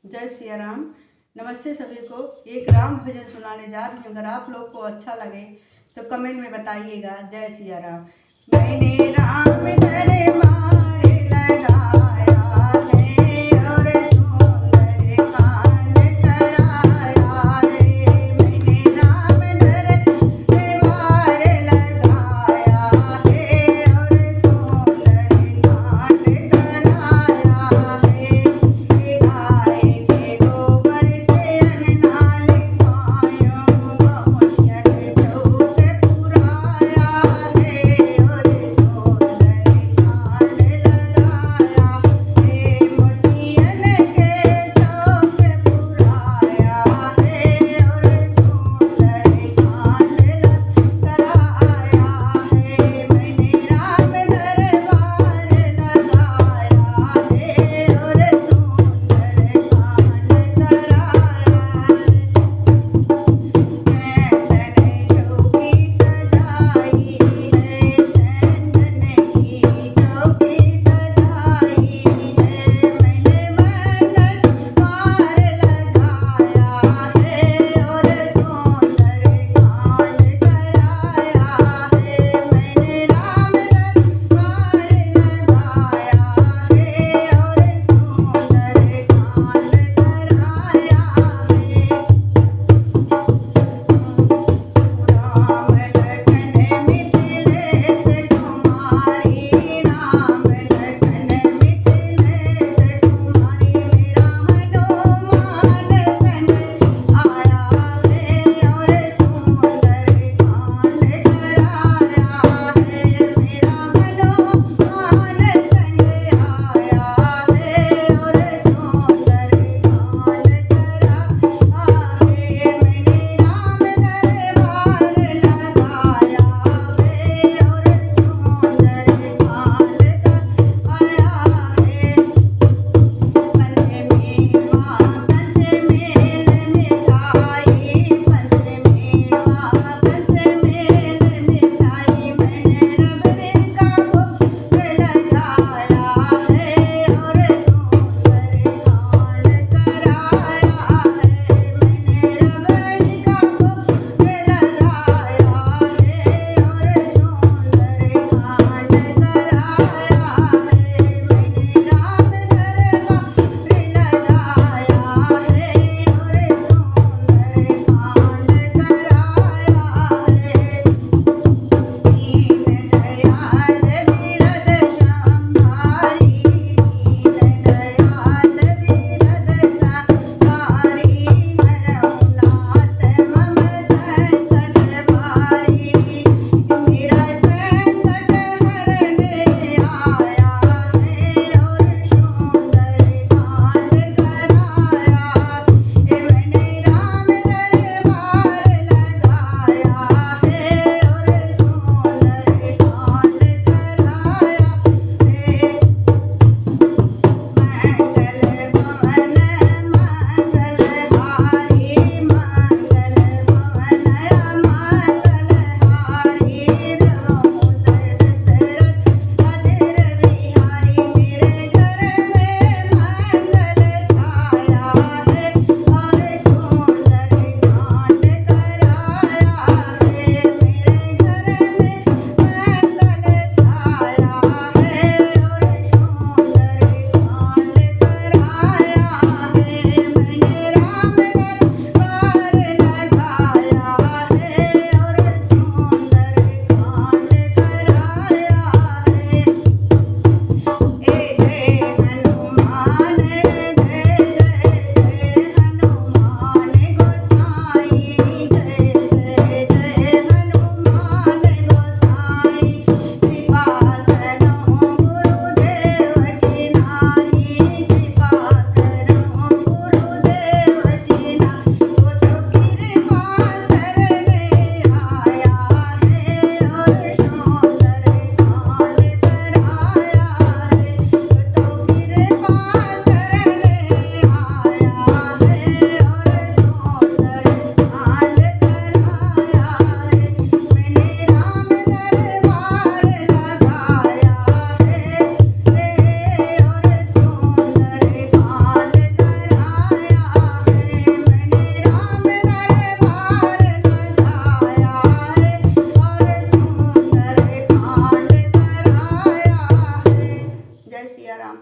जय सिया राम। नमस्ते सभी को। एक राम भजन सुनाने जा रही हूँ। अगर आप लोग को अच्छा लगे तो कमेंट में बताइएगा। जय सिया राम। मैंने राम दरबार लगाया है और सुंदर कांड कराया है। मैंने राम दरबार लगाया है और सुंदर कांड कराया है। गाय के गोबर से अन्ना लिपाया, बहुनियत चौक पुराया है और सुंदर कांड लगाया है। सिया राम।